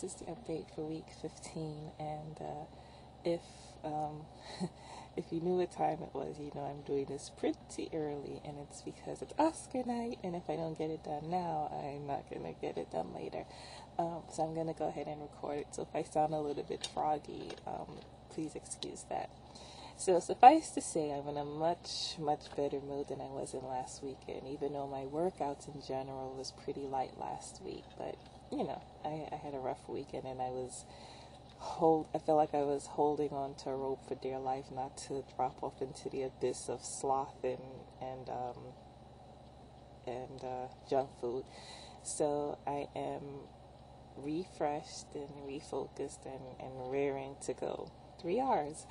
this is the update for week 15, and if if you knew what time it was, you know I'm doing this pretty early, and it's because it's Oscar night, and if I don't get it done now, I'm not going to get it done later. So I'm going to go ahead and record it, so if I sound a little bit froggy, please excuse that. So suffice to say, I'm in a much better mood than I was in last weekend, even though my workouts in general was pretty light last week. But, you know, I had a rough weekend, and I felt like I was holding on to a rope for dear life, not to drop off into the abyss of sloth and junk food. So I am refreshed and refocused and raring to go. 3 hours.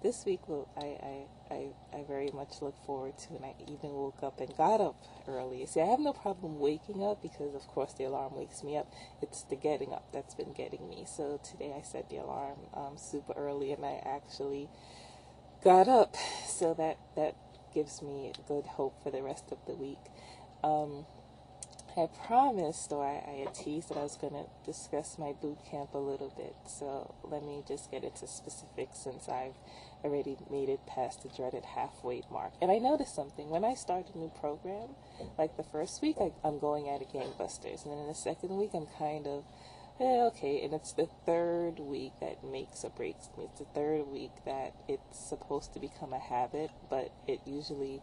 This week I very much look forward to, and I even woke up and got up early. See, I have no problem waking up because, of course, the alarm wakes me up. It's the getting up that's been getting me. So today I set the alarm super early, and I actually got up. So that gives me good hope for the rest of the week. I promised, or I had teased that I was going to discuss my boot camp a little bit, so let me just get into specifics since I've already made it past the dreaded halfway mark. And I noticed something. When I start a new program, like the first week, I'm going at it gangbusters, and then in the second week, I'm kind of, okay, and it's the third week that makes or breaks me. It's the third week that it's supposed to become a habit, but it usually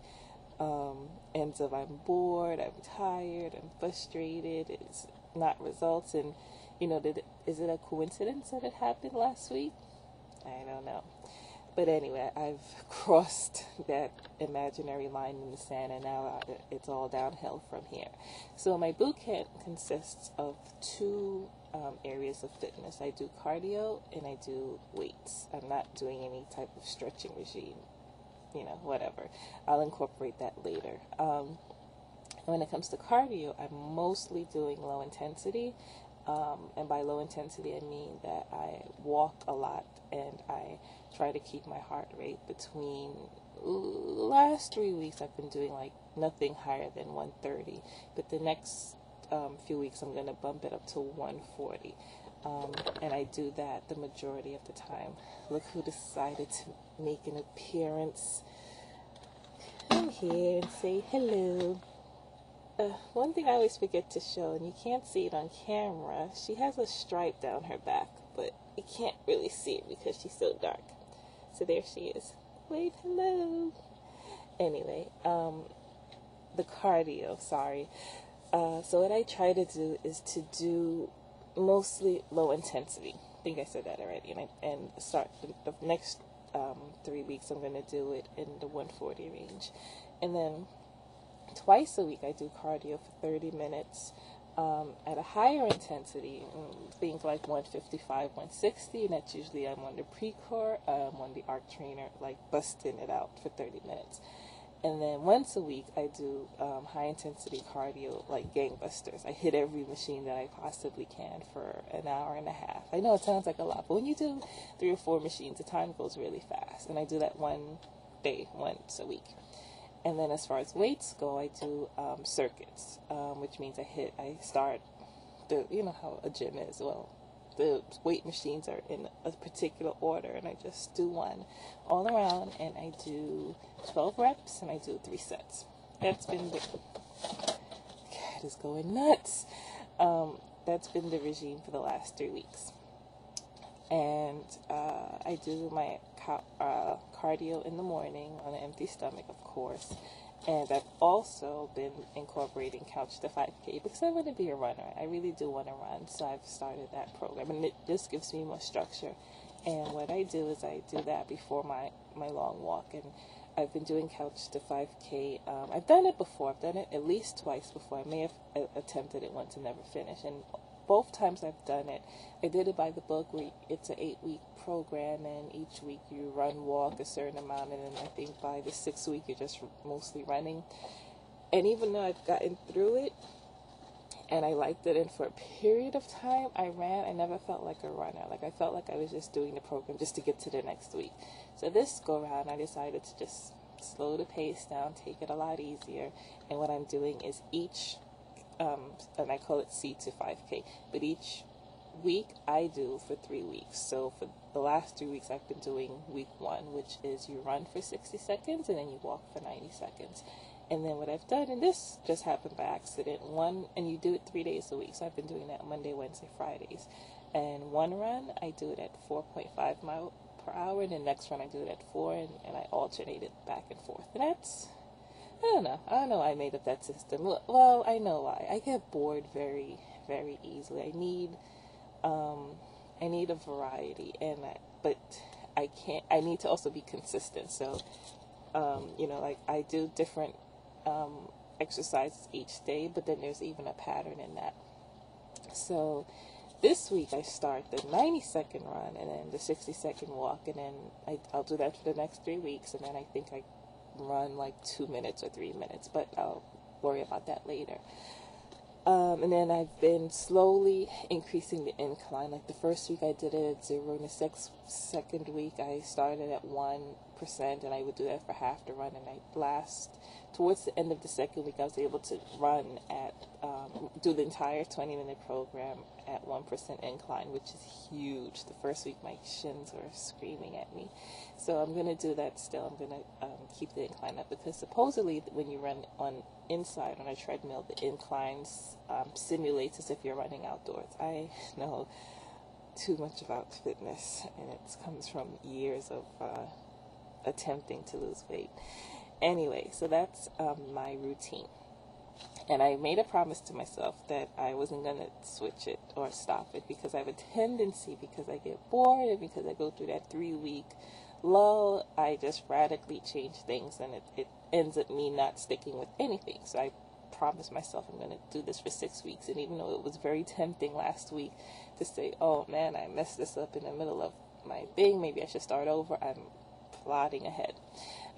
ends up I'm bored, I'm tired, I'm frustrated, it's not results, and is it a coincidence that it happened last week? I don't know. But anyway, I've crossed that imaginary line in the sand, and now it's all downhill from here. So my boot camp consists of two areas of fitness. I do cardio and I do weights. I'm not doing any type of stretching regime. Whatever. I'll incorporate that later. When it comes to cardio, I'm mostly doing low intensity. And by low intensity, I mean that I walk a lot and I try to keep my heart rate between, last 3 weeks I've been doing like nothing higher than 130. But the next few weeks I'm going to bump it up to 140. And I do that the majority of the time. Look who decided to make an appearance. I'm here and say hello. One thing I always forget to show, and you can't see it on camera, she has a stripe down her back, but you can't really see it because she's so dark. So there she is. Wave hello. Anyway, the cardio, sorry. So what I try to do is to do mostly low intensity. I think I said that already. And start the next 3 weeks, I'm going to do it in the 140 range. And then twice a week, I do cardio for 30 minutes at a higher intensity, things like 155, 160, and that's usually I'm on the pre-core, on the arc trainer, like busting it out for 30 minutes. And then once a week, I do high-intensity cardio, like gangbusters. I hit every machine that I possibly can for an hour and a half. I know it sounds like a lot, but when you do 3 or 4 machines, the time goes really fast. And I do that one day, once a week. And then as far as weights go, I do circuits, which means I start how a gym is. Well, the weight machines are in a particular order, and I just do one all around, and I do 12 reps, and I do 3 sets. That's been the cat is going nuts. That's been the regime for the last 3 weeks, and I do my cardio in the morning on an empty stomach, of course. And I've also been incorporating Couch to 5K because I want to be a runner. I really do want to run, so I've started that program. And it just gives me more structure. And what I do is I do that before my long walk. And I've been doing Couch to 5K. I've done it before. I've done it at least twice before. I may have attempted it once and never finished. And both times I've done it, I did it by the book, where it's an 8-week program, and each week you run, walk a certain amount, and then I think by the 6th week you're just mostly running. And even though I've gotten through it, and I liked it, and for a period of time I ran, I never felt like a runner. Like I felt like I was just doing the program just to get to the next week. So this go around, I decided to just slow the pace down, take it a lot easier, and what I'm doing is each and I call it C to 5K, but each week I do for 3 weeks. So for the last 3 weeks, I've been doing week 1, which is you run for 60 seconds and then you walk for 90 seconds. And then what I've done, and this just happened by accident, and you do it 3 days a week. So I've been doing that Monday, Wednesday, Fridays. And one run, I do it at 4.5 miles per hour, and the next run I do it at 4, and I alternate it back and forth. And that's, I don't know why I made up that system. Well, I know why. I get bored very, very easily. I need a variety, but I need to also be consistent. So, like I do different exercises each day, but then there's even a pattern in that. So this week I start the 90-second run and then the 60-second walk, and then I'll do that for the next 3 weeks, and then I think I run like 2 minutes or 3 minutes, but I'll worry about that later. And then I've been slowly increasing the incline. Like the first week I did it at 0, and the second week I started at 1%, and I would do that for half the run, and towards the end of the second week I was able to run do the entire 20-minute program at 1% incline, which is huge. The first week my shins were screaming at me. So I'm going to do that still. I'm going to keep the incline up, because supposedly when you run inside on a treadmill, the inclines simulates as if you're running outdoors. I know too much about fitness, and it comes from years of attempting to lose weight. Anyway, so that's my routine. And I made a promise to myself that I wasn't going to switch it or stop it, because I have a tendency, because I get bored and because I go through that 3-week lull, I just radically change things, and it ends up me not sticking with anything. So I promised myself I'm going to do this for 6 weeks. And even though it was very tempting last week to say, oh man, I messed this up in the middle of my thing, maybe I should start over, I'm plodding ahead.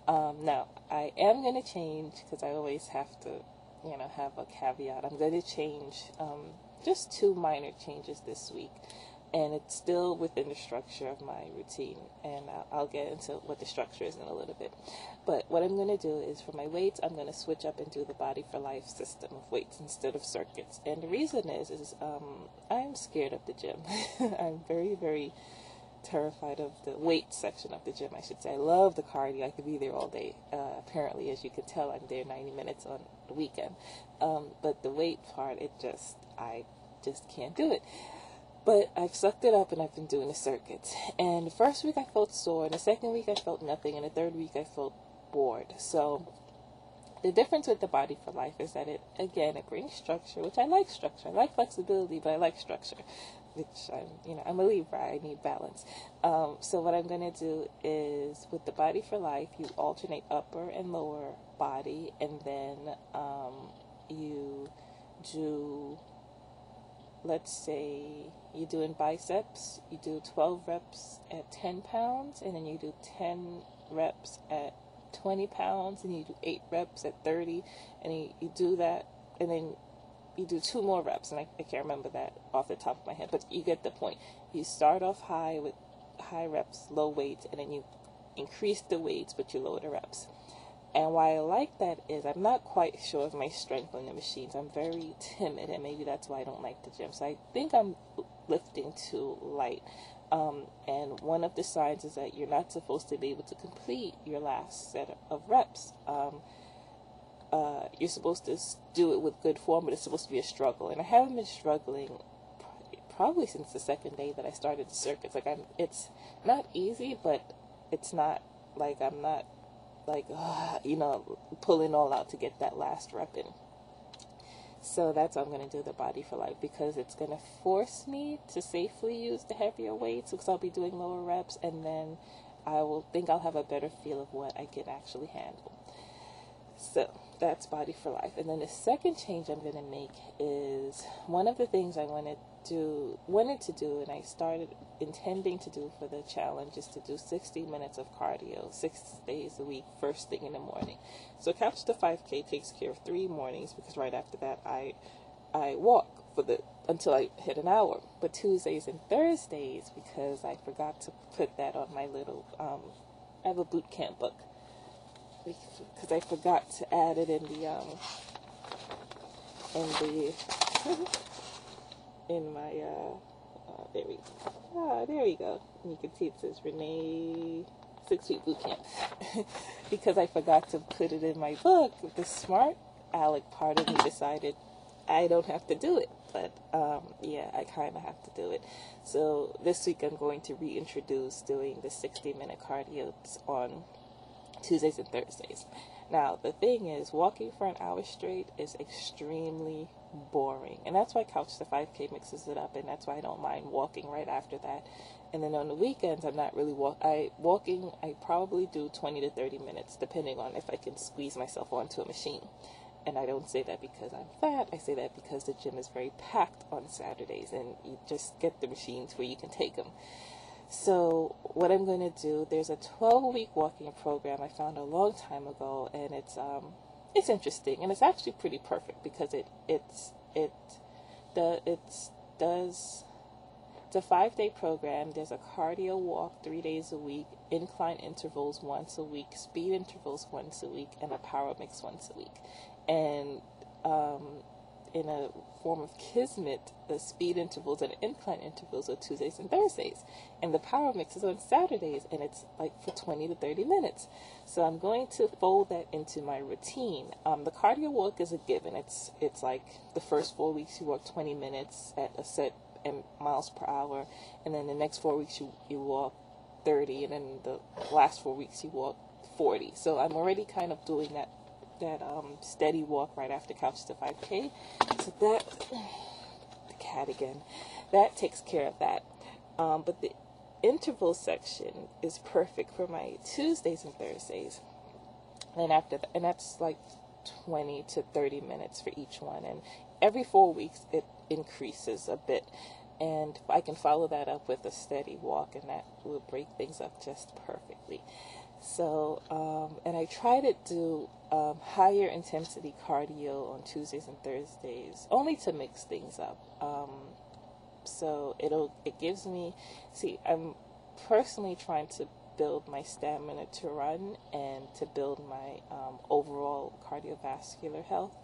Now, I am going to change, because I always have to have a caveat. I'm going to change just 2 minor changes this week, and it's still within the structure of my routine, and I'll get into what the structure is in a little bit. But what I'm going to do is, for my weights, I'm going to switch up and do the Body for Life system of weights instead of circuits. And the reason is I'm scared of the gym. I'm very, very terrified of the weight section of the gym, I should say. I love the cardio. I could be there all day. Apparently, as you can tell, I'm there 90 minutes on the weekend. But the weight part, I just can't do it. But I've sucked it up, and I've been doing the circuits. And the first week I felt sore, and the second week I felt nothing, and the third week I felt bored. So the difference with the Body for Life is that it brings structure, which I like structure. I like flexibility, but I like structure, which I'm a Libra. I need balance. So what I'm going to do is, with the Body for Life, you alternate upper and lower body, and then you do, let's say you're doing biceps, you do 12 reps at 10 pounds, and then you do 10 reps at 20 pounds, and you do 8 reps at 30, and you do that, and then you do 2 more reps, and I can't remember that off the top of my head, but you get the point. You start off high with high reps, low weights, and then you increase the weights, but you lower the reps. And why I like that is I'm not quite sure of my strength on the machines. I'm very timid, and maybe that's why I don't like the gym. So I think I'm lifting too light. And one of the signs is that you're not supposed to be able to complete your last set of reps. You're supposed to do it with good form, but it's supposed to be a struggle. And I haven't been struggling probably since the second day that I started the circuits. It's not easy, but it's not like I'm not pulling all out to get that last rep in. So that's how I'm going to do the Body for Life, because it's going to force me to safely use the heavier weights, because I'll be doing lower reps, and then I'll have a better feel of what I can actually handle. So that's Body for Life. And then the second change I'm going to make is one of the things I wanted to do, and I started intending to do for the challenge, is to do 60 minutes of cardio 6 days a week, first thing in the morning. So Couch to 5K takes care of 3 mornings, because right after that I walk until I hit an hour. But Tuesdays and Thursdays, because I forgot to put that on my little I have a BootCamp book, because I forgot to add it in my There we go. And you can see it says Renee 6-week bootcamp. Because I forgot to put it in my book, the smart Alec part of me decided I don't have to do it. But yeah, I kind of have to do it. So this week I'm going to reintroduce doing the 60-minute cardio on Tuesdays and Thursdays. Now, the thing is, walking for an hour straight is extremely boring. And that's why Couch to 5K mixes it up, and that's why I don't mind walking right after that. And then on the weekends, I'm not really walking. I probably do 20 to 30 minutes, depending on if I can squeeze myself onto a machine. And I don't say that because I'm fat. I say that because the gym is very packed on Saturdays, and you just get the machines where you can take them. So what I'm going to do, there's a 12-week walking program I found a long time ago, and it's interesting, and it's actually pretty perfect because it's a 5-day program. There's a cardio walk 3 days a week, incline intervals once a week, speed intervals once a week, and a power mix once a week. And in a form of kismet, the speed intervals and incline intervals are Tuesdays and Thursdays, and the power mix is on Saturdays, and it's like for 20 to 30 minutes. So I'm going to fold that into my routine. The cardio walk is a given. It's like the first 4 weeks you walk 20 minutes at a set miles per hour, and then the next 4 weeks you walk 30, and then the last 4 weeks you walk 40. So I'm already kind of doing that steady walk right after Couch to 5K. So that, the cat again, that takes care of that. But the interval section is perfect for my Tuesdays and Thursdays. And after that, and that's like 20 to 30 minutes for each one. And every 4 weeks it increases a bit. And I can follow that up with a steady walk, and that will break things up just perfectly. So, and I try to do higher intensity cardio on Tuesdays and Thursdays, only to mix things up. So it gives me, I'm personally trying to build my stamina to run and to build my overall cardiovascular health.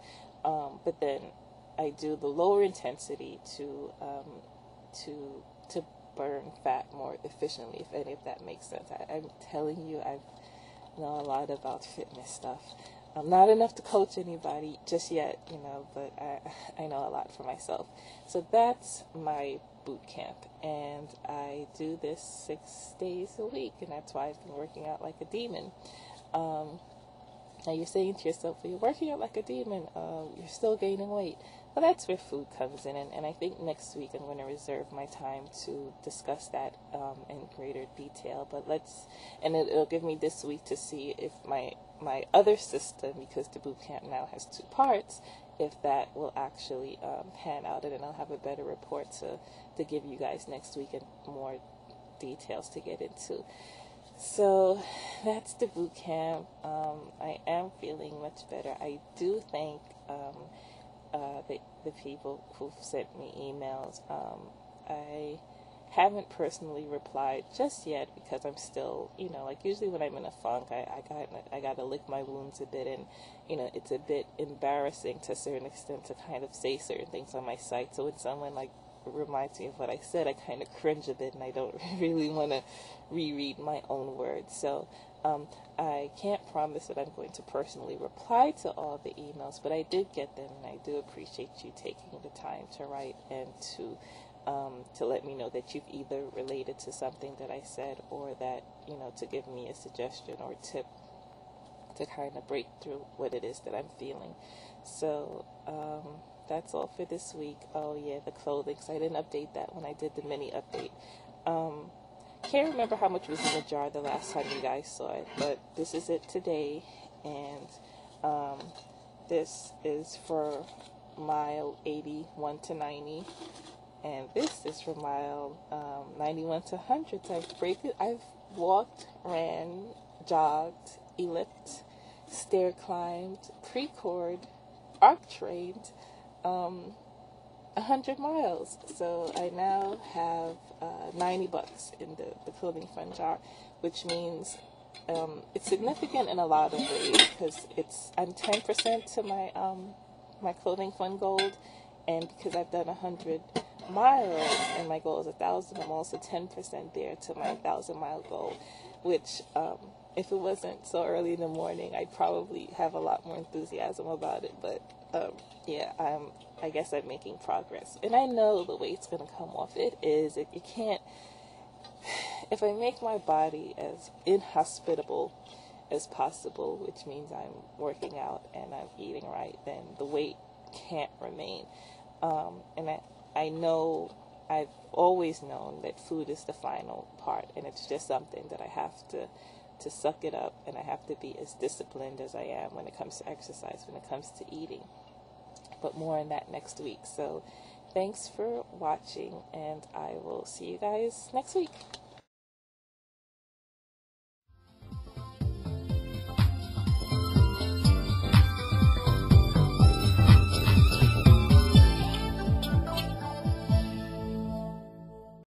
But then I do the lower intensity to burn fat more efficiently, if any of that makes sense. I'm telling you, I know a lot about fitness stuff. I'm not enough to coach anybody just yet, but I know a lot for myself. So that's my boot camp, and I do this 6 days a week, and that's why I've been working out like a demon. Now you're saying to yourself, well, you're working out like a demon, you're still gaining weight. Well, that's where food comes in, and I think next week I'm going to reserve my time to discuss that in greater detail. But it'll give me this week to see if my other system, because the boot camp now has 2 parts, if that will actually pan out, and then I'll have a better report to give you guys next week and more details to get into. So that's the boot camp. I am feeling much better. I do thank the people who've sent me emails. I haven't personally replied just yet because I'm still, like usually when I'm in a funk, I gotta lick my wounds a bit, and it's a bit embarrassing to a certain extent to kind of say certain things on my site. So when someone like reminds me of what I said, I kind of cringe a bit, and I don't really want to reread my own words. So I can't promise that I'm going to personally reply to all the emails, but I did get them, and I do appreciate you taking the time to write and to let me know that you've either related to something that I said, or that, to give me a suggestion or tip to kind of break through what it is that I'm feeling. So that's all for this week. Oh yeah, the clothing, so I didn't update that when I did the mini update. Can't remember how much was in the jar the last time you guys saw it, but this is it today, and this is for mile 81 to 90, and this is for mile 91 to 100. So I've walked, ran, jogged, ellipsed, stair climbed, pre-cored, arc trained, 100 miles. So I now have $90 in the clothing fund jar, which means it's significant in a lot of ways, because I'm 10% to my my clothing fund gold, and because I've done 100 miles, and my goal is 1,000. I'm also 10% there to my 1,000-mile goal, which, if it wasn't so early in the morning, I'd probably have a lot more enthusiasm about it. But yeah, I guess I'm making progress, and I know the weight's going to come off. It can't. If I make my body as inhospitable as possible, which means I'm working out and I'm eating right, then the weight can't remain. And I know, I've always known that food is the final part, and it's just something that I have to suck it up, and I have to be as disciplined as I am when it comes to exercise, when it comes to eating. But more on that next week. So thanks for watching, and I will see you guys next week.